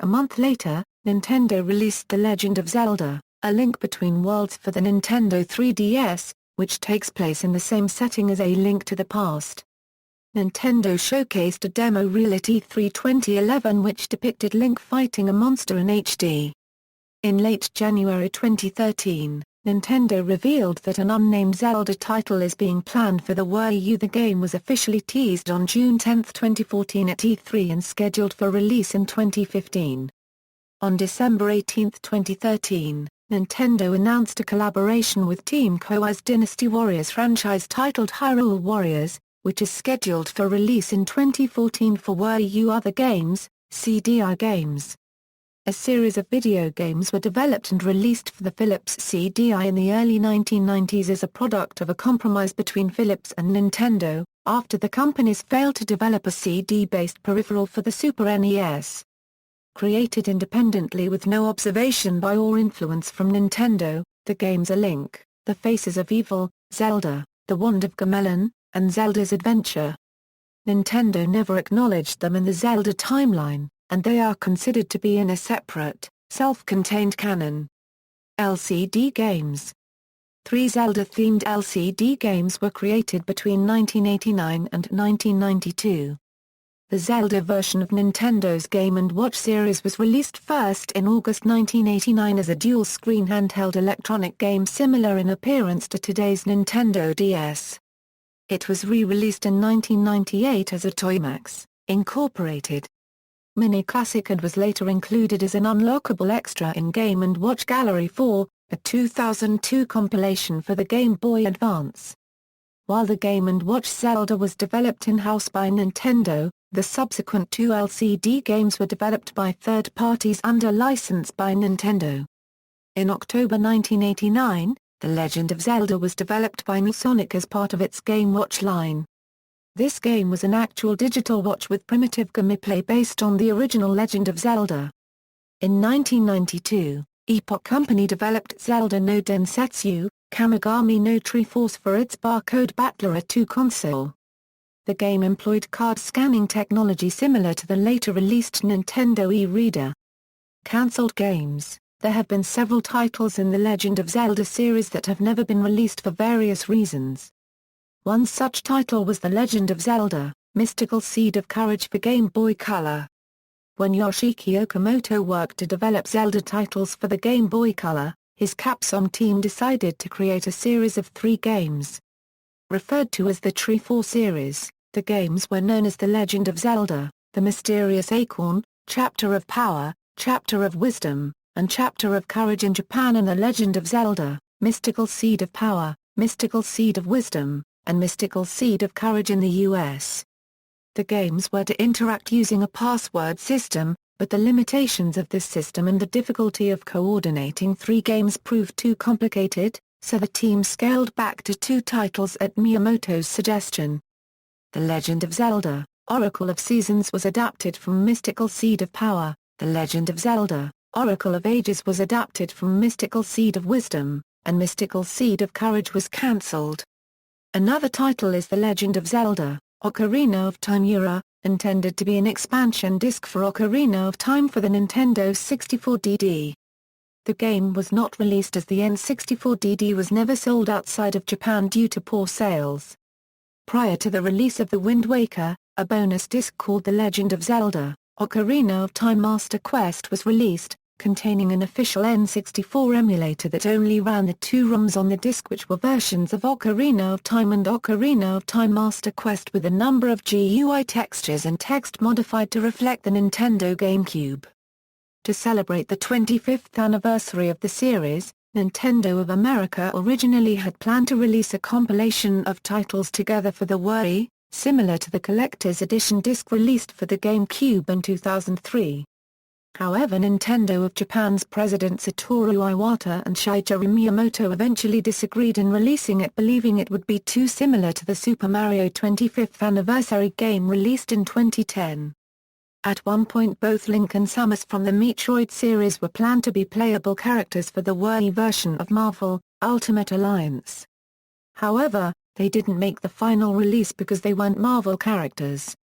A month later, Nintendo released The Legend of Zelda, A Link Between Worlds for the Nintendo 3DS, which takes place in the same setting as A Link to the Past. Nintendo showcased a demo reel at E3 2011 which depicted Link fighting a monster in HD. In late January 2013, Nintendo revealed that an unnamed Zelda title is being planned for the Wii U. The game was officially teased on June 10, 2014 at E3 and scheduled for release in 2015. On December 18, 2013, Nintendo announced a collaboration with Team Koei's Dynasty Warriors franchise titled Hyrule Warriors, which is scheduled for release in 2014 for Wii U. Other games, CDI games. A series of video games were developed and released for the Philips CDI in the early 1990s as a product of a compromise between Philips and Nintendo, after the companies failed to develop a CD-based peripheral for the Super NES. Created independently with no observation by or influence from Nintendo, the games A Link, The Faces of Evil, Zelda, The Wand of Gamelon, and Zelda's Adventure. Nintendo never acknowledged them in the Zelda timeline, and they are considered to be in a separate, self-contained canon. LCD games. 3 Zelda-themed LCD games were created between 1989 and 1992. The Zelda version of Nintendo's Game & Watch series was released first in August 1989 as a dual-screen handheld electronic game similar in appearance to today's Nintendo DS. It was re-released in 1998 as a Toymax, Incorporated. Mini Classic and was later included as an unlockable extra in Game & Watch Gallery 4, a 2002 compilation for the Game Boy Advance. While the Game & Watch Zelda was developed in-house by Nintendo, the subsequent 2 LCD games were developed by third parties under license by Nintendo. In October 1989, The Legend of Zelda was developed by Sonic as part of its Game Watch line. This game was an actual digital watch with primitive gameplay based on the original Legend of Zelda. In 1992, Epoch Company developed Zelda no Densetsu, Kamigami no Triforce for its Barcode Battler 2 console. The game employed card scanning technology similar to the later released Nintendo e-reader. Cancelled games. There have been several titles in the Legend of Zelda series that have never been released for various reasons. One such title was The Legend of Zelda, Mystical Seed of Courage for Game Boy Color. When Yoshiki Okamoto worked to develop Zelda titles for the Game Boy Color, his Capcom team decided to create a series of 3 games. Referred to as the Triforce series, the games were known as The Legend of Zelda, The Mysterious Acorn, Chapter of Power, Chapter of Wisdom, and Chapter of Courage in Japan, and The Legend of Zelda, Mystical Seed of Power, Mystical Seed of Wisdom, and Mystical Seed of Courage in the US. The games were to interact using a password system, but the limitations of this system and the difficulty of coordinating 3 games proved too complicated, so the team scaled back to 2 titles at Miyamoto's suggestion. The Legend of Zelda, Oracle of Seasons was adapted from Mystical Seed of Power, The Legend of Zelda, Oracle of Ages was adapted from Mystical Seed of Wisdom, and Mystical Seed of Courage was cancelled. Another title is The Legend of Zelda, Ocarina of Time Era, intended to be an expansion disc for Ocarina of Time for the Nintendo 64DD. The game was not released as the N64DD was never sold outside of Japan due to poor sales. Prior to the release of The Wind Waker, a bonus disc called The Legend of Zelda, Ocarina of Time Master Quest was released, containing an official N64 emulator that only ran the 2 ROMs on the disc, which were versions of Ocarina of Time and Ocarina of Time Master Quest with a number of GUI textures and text modified to reflect the Nintendo GameCube. To celebrate the 25th anniversary of the series, Nintendo of America originally had planned to release a compilation of titles together for the Wii, similar to the collector's edition disc released for the GameCube in 2003. However, Nintendo of Japan's president Satoru Iwata and Shigeru Miyamoto eventually disagreed in releasing it, believing it would be too similar to the Super Mario 25th anniversary game released in 2010. At one point both Link and Samus from the Metroid series were planned to be playable characters for the Wii version of Marvel Ultimate Alliance. However, they didn't make the final release because they weren't Marvel characters.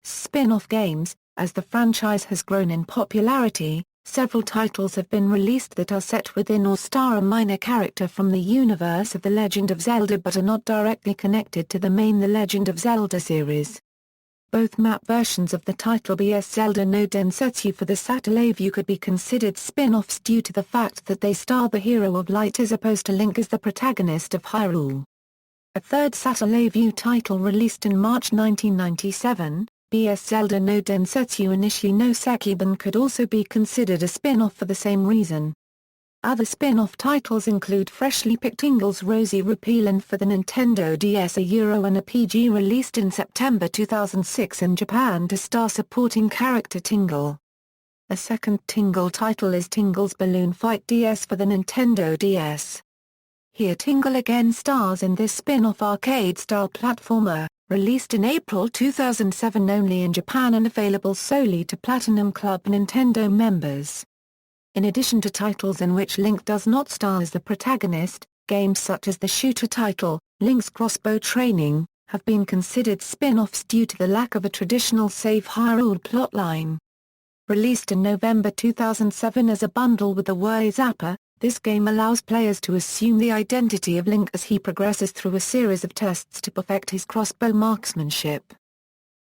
Spin-off games. As the franchise has grown in popularity, several titles have been released that are set within or star a minor character from the universe of The Legend of Zelda but are not directly connected to the main The Legend of Zelda series. Both map versions of the title BS Zelda no Densetsu for the Satellaview could be considered spin-offs due to the fact that they star the hero of Light as opposed to Link as the protagonist of Hyrule. A third Satellaview title released in March 1997, BS Zelda no Densetsu Inishi no Sekiban, could also be considered a spin-off for the same reason. Other spin-off titles include Freshly Picked Tingle's Rosy Repealand for the Nintendo DS, a Euro and a PG released in September 2006 in Japan to star supporting character Tingle. A second Tingle title is Tingle's Balloon Fight DS for the Nintendo DS. Here Tingle again stars in this spin-off arcade-style platformer, released in April 2007 only in Japan and available solely to Platinum Club Nintendo members. In addition to titles in which Link does not star as the protagonist, games such as the shooter title, Link's Crossbow Training, have been considered spin-offs due to the lack of a traditional Save Hyrule plotline. Released in November 2007 as a bundle with the Wii Zapper, this game allows players to assume the identity of Link as he progresses through a series of tests to perfect his crossbow marksmanship.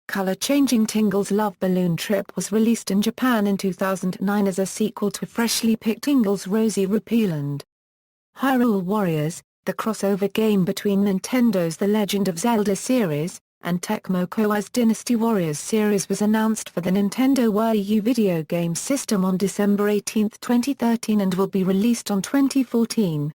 Color-changing Tingle's Love Balloon Trip was released in Japan in 2009 as a sequel to Freshly Picked Tingle's Rosy Repealand. Hyrule Warriors, the crossover game between Nintendo's The Legend of Zelda series, and Tecmo Koei's Dynasty Warriors series was announced for the Nintendo Wii U video game system on December 18, 2013 and will be released on 2014.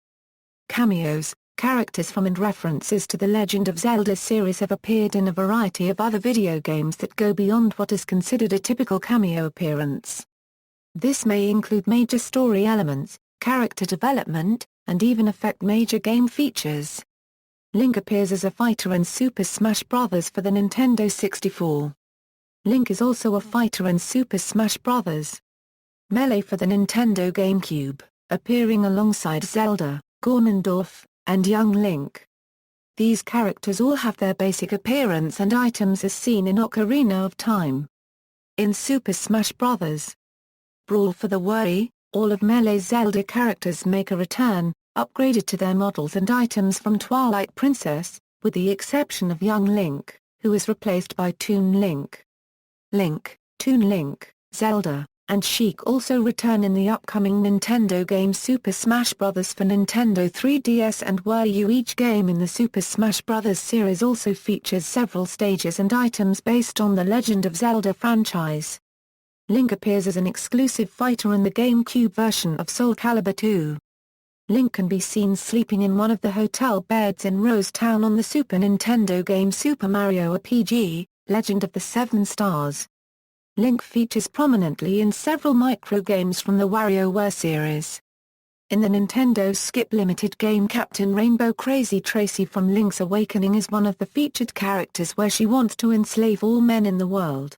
Cameos. Characters from and references to the Legend of Zelda series have appeared in a variety of other video games that go beyond what is considered a typical cameo appearance. This may include major story elements, character development, and even affect major game features. Link appears as a fighter in Super Smash Bros. For the Nintendo 64. Link is also a fighter in Super Smash Bros. Melee for the Nintendo GameCube, appearing alongside Zelda, Ganondorf, and young Link. These characters all have their basic appearance and items as seen in Ocarina of Time. In Super Smash Bros. Brawl for the Wii, all of Melee's Zelda characters make a return, upgraded to their models and items from Twilight Princess, with the exception of young Link, who is replaced by Toon Link. Link, Toon Link, Zelda, and Sheik also return in the upcoming Nintendo game Super Smash Bros. For Nintendo 3DS and Wii U. Each game in the Super Smash Bros. Series also features several stages and items based on the Legend of Zelda franchise. Link appears as an exclusive fighter in the GameCube version of Soul Calibur 2. Link can be seen sleeping in one of the hotel beds in Rose Town on the Super Nintendo game Super Mario RPG, Legend of the Seven Stars. Link features prominently in several micro-games from the WarioWare series. In the Nintendo Skip Limited game Captain Rainbow, Crazy Tracy from Link's Awakening is one of the featured characters where she wants to enslave all men in the world.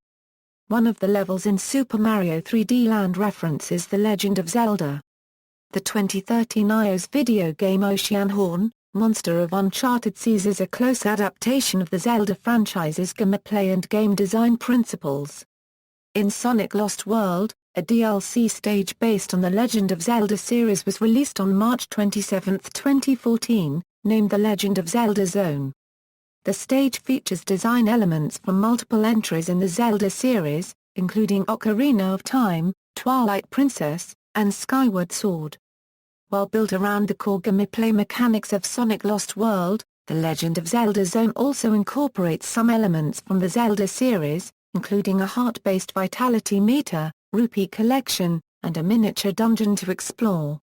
One of the levels in Super Mario 3D Land references The Legend of Zelda. The 2013 iOS video game Oceanhorn, Monster of Uncharted Seas is a close adaptation of the Zelda franchise's gameplay and game design principles. In Sonic Lost World, a DLC stage based on the Legend of Zelda series was released on March 27, 2014, named The Legend of Zelda Zone. The stage features design elements from multiple entries in the Zelda series, including Ocarina of Time, Twilight Princess, and Skyward Sword. While built around the core gameplay mechanics of Sonic Lost World, The Legend of Zelda Zone also incorporates some elements from the Zelda series, including a heart-based vitality meter, rupee collection, and a miniature dungeon to explore.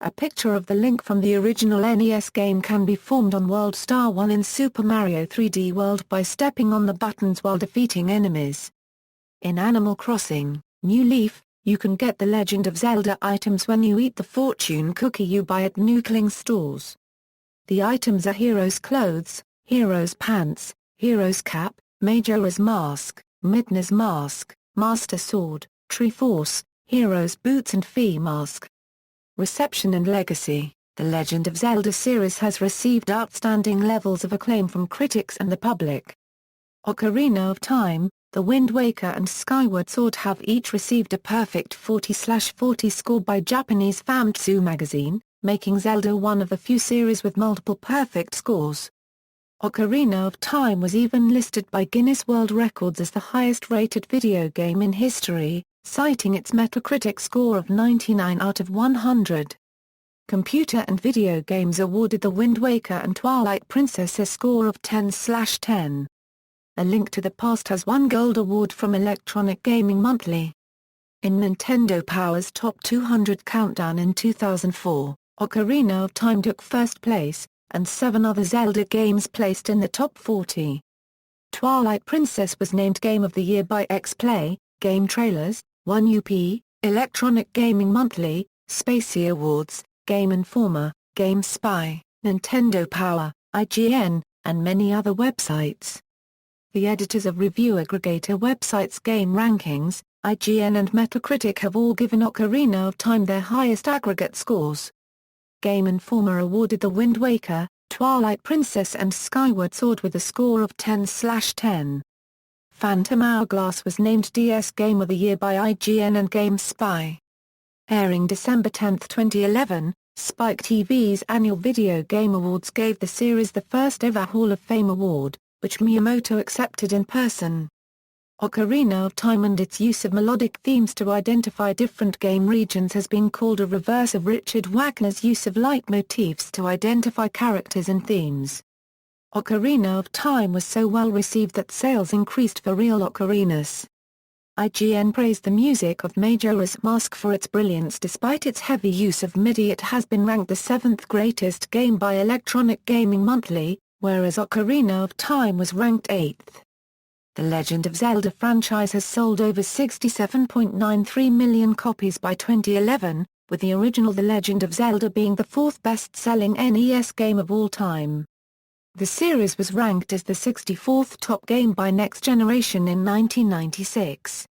A picture of the Link from the original NES game can be formed on World Star 1 in Super Mario 3D World by stepping on the buttons while defeating enemies. In Animal Crossing, New Leaf, You can get the Legend of Zelda items when you eat the fortune cookie you buy at Nookling stores. The items are Hero's clothes, Hero's pants, Hero's cap, Majora's mask, Midna's mask, Master sword, Triforce, Hero's boots and Fee mask. Reception and legacy. The Legend of Zelda series has received outstanding levels of acclaim from critics and the public. Ocarina of Time, The Wind Waker and Skyward Sword have each received a perfect 40/40 score by Japanese Famitsu magazine, making Zelda one of the few series with multiple perfect scores. Ocarina of Time was even listed by Guinness World Records as the highest-rated video game in history, citing its Metacritic score of 99 out of 100. Computer and Video Games awarded The Wind Waker and Twilight Princess a score of 10/10. A Link to the Past has one gold award from Electronic Gaming Monthly. In Nintendo Power's Top 200 countdown in 2004, Ocarina of Time took first place, and 7 other Zelda games placed in the top 40. Twilight Princess was named Game of the Year by X-Play, Game Trailers, 1UP, Electronic Gaming Monthly, Spacey Awards, Game Informer, Game Spy, Nintendo Power, IGN, and many other websites. The editors of review aggregator websites Game Rankings, IGN and Metacritic have all given Ocarina of Time their highest aggregate scores. Game Informer awarded The Wind Waker, Twilight Princess and Skyward Sword with a score of 10/10. Phantom Hourglass was named DS Game of the Year by IGN and Game Spy. Airing December 10, 2011, Spike TV's annual Video Game Awards gave the series the first ever Hall of Fame award, which Miyamoto accepted in person. Ocarina of Time and its use of melodic themes to identify different game regions has been called a reverse of Richard Wagner's use of leitmotifs to identify characters and themes. Ocarina of Time was so well received that sales increased for real ocarinas. IGN praised the music of Majora's Mask for its brilliance despite its heavy use of MIDI. It has been ranked the 7th greatest game by Electronic Gaming Monthly, whereas Ocarina of Time was ranked 8th. The Legend of Zelda franchise has sold over 67.93 million copies by 2011, with the original The Legend of Zelda being the 4th best-selling NES game of all time. The series was ranked as the 64th top game by Next Generation in 1996.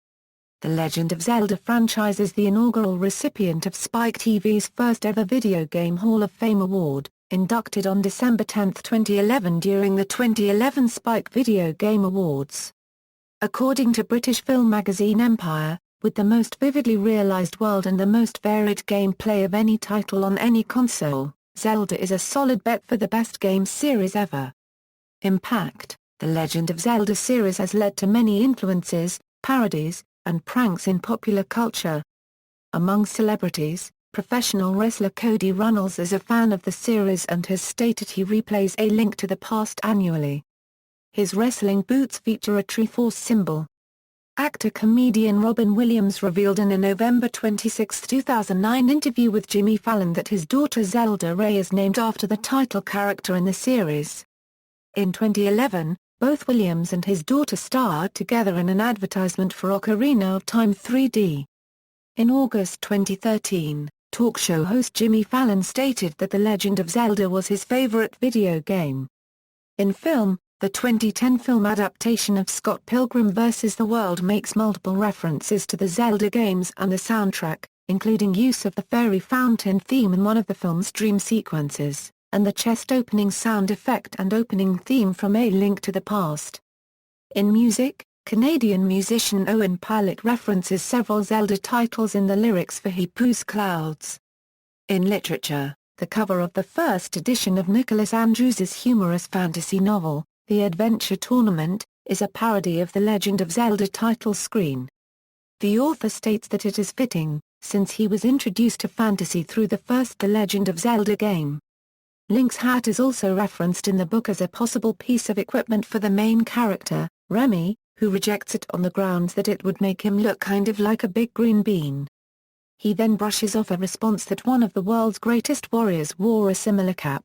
The Legend of Zelda franchise is the inaugural recipient of Spike TV's first ever Video Game Hall of Fame award, inducted on December 10, 2011 during the 2011 Spike Video Game Awards. According to British film magazine Empire, with the most vividly realised world and the most varied gameplay of any title on any console, Zelda is a solid bet for the best game series ever. Impact. The Legend of Zelda series has led to many influences, parodies, and pranks in popular culture. Among celebrities, professional wrestler Cody Runnels is a fan of the series and has stated he replays A Link to the Past annually. His wrestling boots feature a Triforce symbol. Actor-comedian Robin Williams revealed in a November 26, 2009 interview with Jimmy Fallon that his daughter Zelda Ray is named after the title character in the series. In 2011, both Williams and his daughter starred together in an advertisement for Ocarina of Time 3D. In August 2013, talk show host Jimmy Fallon stated that The Legend of Zelda was his favorite video game. In film, the 2010 film adaptation of Scott Pilgrim vs. the World makes multiple references to the Zelda games and the soundtrack, including use of the fairy fountain theme in one of the film's dream sequences, and the chest opening sound effect and opening theme from A Link to the Past. In music, Canadian musician Owen Pallett references several Zelda titles in the lyrics for He Poos Clouds. In literature, the cover of the first edition of Nicholas Andrews's humorous fantasy novel, The Adventure Tournament, is a parody of the Legend of Zelda title screen. The author states that it is fitting, since he was introduced to fantasy through the first The Legend of Zelda game. Link's hat is also referenced in the book as a possible piece of equipment for the main character, Remy, who rejects it on the grounds that it would make him look kind of like a big green bean. He then brushes off a response that one of the world's greatest warriors wore a similar cap.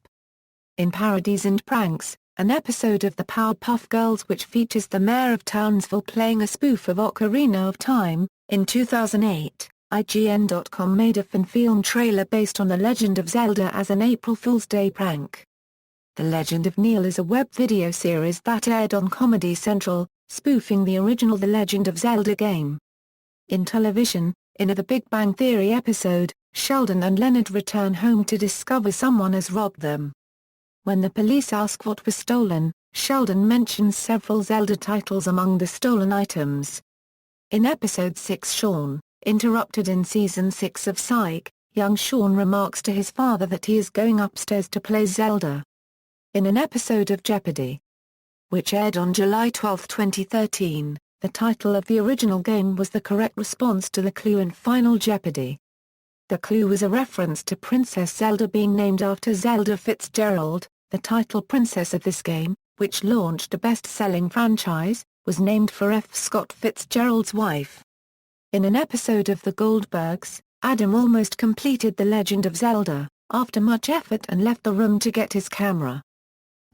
In parodies and pranks, an episode of the Powerpuff Girls which features the mayor of Townsville playing a spoof of Ocarina of Time, in 2008, IGN.com made a fan-film trailer based on The Legend of Zelda as an April Fool's Day prank. The Legend of Neil is a web video series that aired on Comedy Central, spoofing the original The Legend of Zelda game. In television, in a The Big Bang Theory episode, Sheldon and Leonard return home to discover someone has robbed them. When the police ask what was stolen, Sheldon mentions several Zelda titles among the stolen items. In episode 6 Sean, interrupted in season 6 of Psych, young Sean remarks to his father that he is going upstairs to play Zelda. In an episode of Jeopardy! Which aired on July 12, 2013, the title of the original game was the correct response to the clue in Final Jeopardy! The clue was a reference to Princess Zelda being named after Zelda Fitzgerald, the title princess of this game, which launched a best-selling franchise, was named for F. Scott Fitzgerald's wife. In an episode of The Goldbergs, Adam almost completed The Legend of Zelda, after much effort and left the room to get his camera.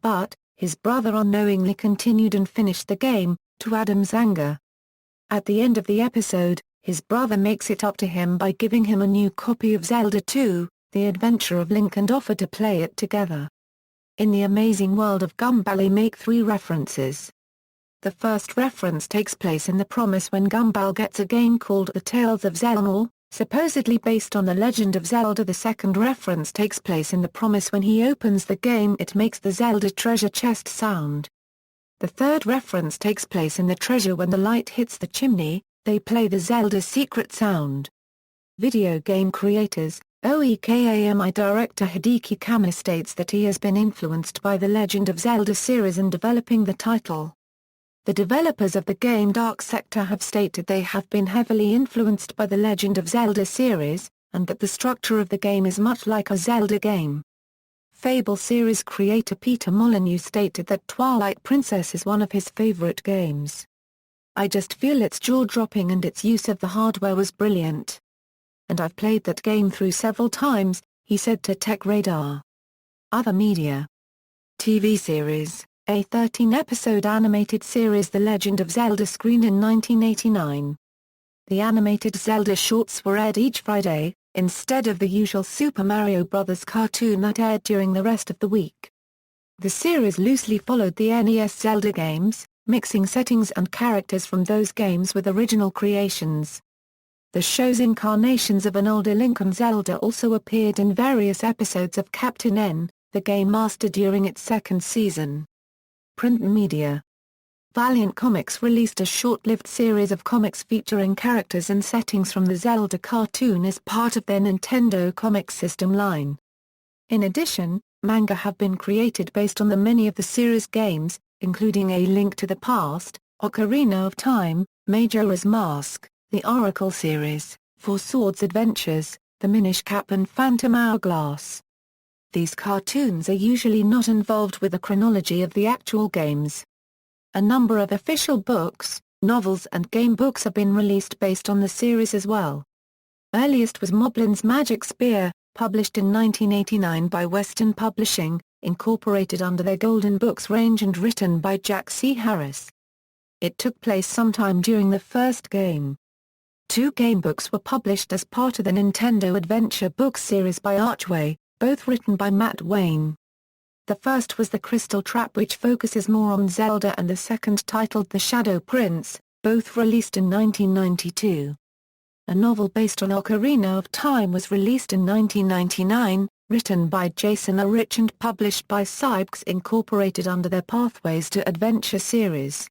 But, his brother unknowingly continued and finished the game, to Adam's anger. At the end of the episode, his brother makes it up to him by giving him a new copy of Zelda 2, The Adventure of Link, and offer to play it together. In The Amazing World of Gumball they make 3 references. The first reference takes place in The Promise when Gumball gets a game called The Tales of Zelda, supposedly based on The Legend of Zelda. The second reference takes place in The Promise when he opens the game. It makes the Zelda treasure chest sound. The third reference takes place in The Treasure when the light hits the chimney, they play the Zelda secret sound. Video game creators, OEKAMI director Hideki Kamiya states that he has been influenced by the Legend of Zelda series in developing the title. The developers of the game Dark Sector have stated they have been heavily influenced by the Legend of Zelda series, and that the structure of the game is much like a Zelda game. Fable series creator Peter Molyneux stated that Twilight Princess is one of his favorite games. I just feel it's jaw-dropping and its use of the hardware was brilliant. And I've played that game through several times, he said to Tech Radar. Other media. TV series. A 13-episode animated series The Legend of Zelda screened in 1989. The animated Zelda shorts were aired each Friday, instead of the usual Super Mario Bros. Cartoon that aired during the rest of the week. The series loosely followed the NES Zelda games, mixing settings and characters from those games with original creations. The show's incarnations of an older Link and Zelda also appeared in various episodes of Captain N, the Game Master, during its second season. Print media. Valiant Comics released a short-lived series of comics featuring characters and settings from the Zelda cartoon as part of their Nintendo Comics System line. In addition, manga have been created based on the many of the series games, including A Link to the Past, Ocarina of Time, Majora's Mask, the Oracle series, Four Swords Adventures, The Minish Cap and Phantom Hourglass. These cartoons are usually not involved with the chronology of the actual games. A number of official books, novels and game books have been released based on the series as well. Earliest was Moblin's Magic Spear, published in 1989 by Western Publishing, incorporated under their Golden Books range and written by Jack C. Harris. It took place sometime during the first game. 2 gamebooks were published as part of the Nintendo Adventure Books series by Archway, both written by Matt Wayne. The first was The Crystal Trap, which focuses more on Zelda, and the second, titled The Shadow Prince, both released in 1992. A novel based on Ocarina of Time was released in 1999, written by Jason Rich and published by Cybx Incorporated under their Pathways to Adventure series.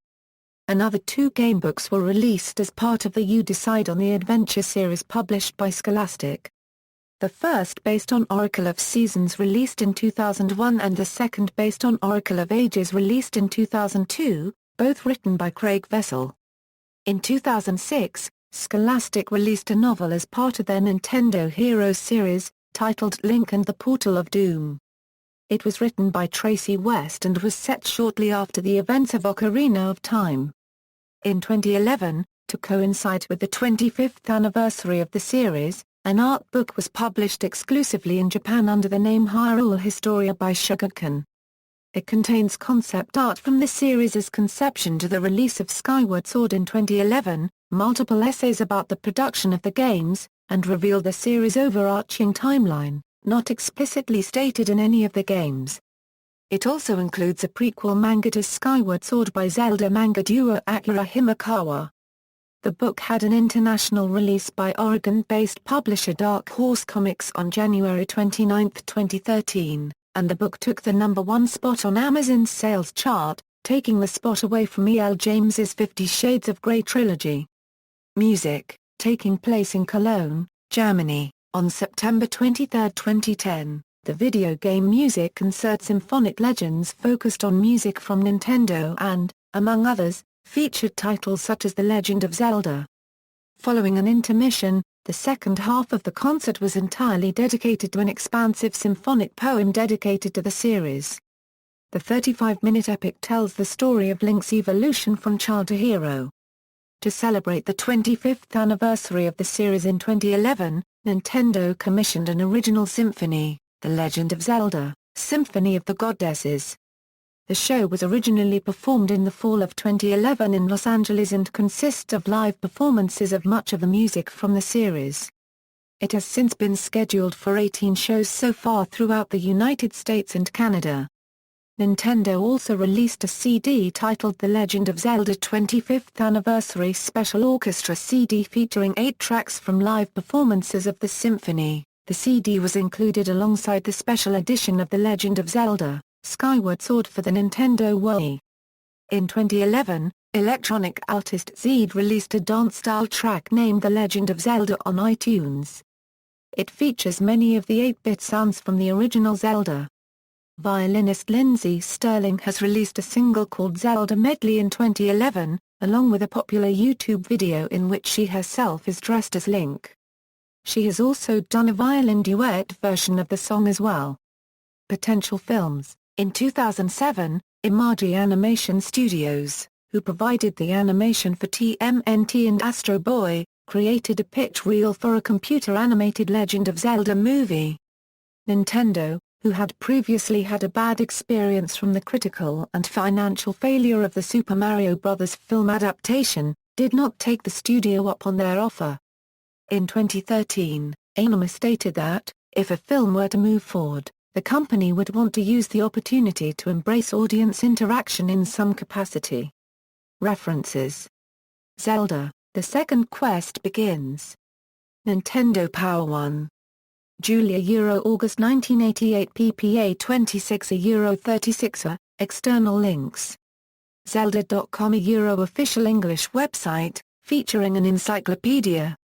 Another 2 gamebooks were released as part of the You Decide on the Adventure series published by Scholastic. The first based on Oracle of Seasons released in 2001 and the second based on Oracle of Ages released in 2002, both written by Craig Vessel. In 2006, Scholastic released a novel as part of their Nintendo Heroes series, titled Link and the Portal of Doom. It was written by Tracy West and was set shortly after the events of Ocarina of Time. In 2011, to coincide with the 25th anniversary of the series, an art book was published exclusively in Japan under the name Hyrule Historia by Shogakukan. It contains concept art from the series' conception to the release of Skyward Sword in 2011, multiple essays about the production of the games, and revealed the series' overarching timeline, not explicitly stated in any of the games. It also includes a prequel manga to Skyward Sword by Zelda manga duo Akira Himekawa. The book had an international release by Oregon-based publisher Dark Horse Comics on January 29, 2013, and the book took the #1 spot on Amazon's sales chart, taking the spot away from E.L. James's 50 Shades of Grey trilogy. Music, taking place in Cologne, Germany, on September 23, 2010. The video game music insert symphonic legends focused on music from Nintendo and, among others, featured titles such as The Legend of Zelda. Following an intermission, the second half of the concert was entirely dedicated to an expansive symphonic poem dedicated to the series. The 35-minute epic tells the story of Link's evolution from child to hero. To celebrate the 25th anniversary of the series in 2011, Nintendo commissioned an original symphony, The Legend of Zelda, Symphony of the Goddesses. The show was originally performed in the fall of 2011 in Los Angeles and consists of live performances of much of the music from the series. It has since been scheduled for 18 shows so far throughout the United States and Canada. Nintendo also released a CD titled The Legend of Zelda 25th Anniversary Special Orchestra CD featuring 8 tracks from live performances of the symphony. The CD was included alongside the special edition of The Legend of Zelda, Skyward Sword for the Nintendo Wii. In 2011, electronic artist Zeed released a dance-style track named The Legend of Zelda on iTunes. It features many of the 8-bit sounds from the original Zelda. Violinist Lindsey Sterling has released a single called Zelda Medley in 2011, along with a popular YouTube video in which she herself is dressed as Link. She has also done a violin duet version of the song as well. Potential films. In 2007, Imagi Animation Studios, who provided the animation for TMNT and Astro Boy, created a pitch reel for a computer-animated Legend of Zelda movie. Nintendo, who had previously had a bad experience from the critical and financial failure of the Super Mario Bros. Film adaptation, did not take the studio up on their offer. In 2013, Aonuma stated that, if a film were to move forward, the company would want to use the opportunity to embrace audience interaction in some capacity. References: Zelda, The Second Quest Begins. Nintendo Power 1. Julia August 1988 PPA 26 €36. External links. Zelda.com official English website, featuring an encyclopedia.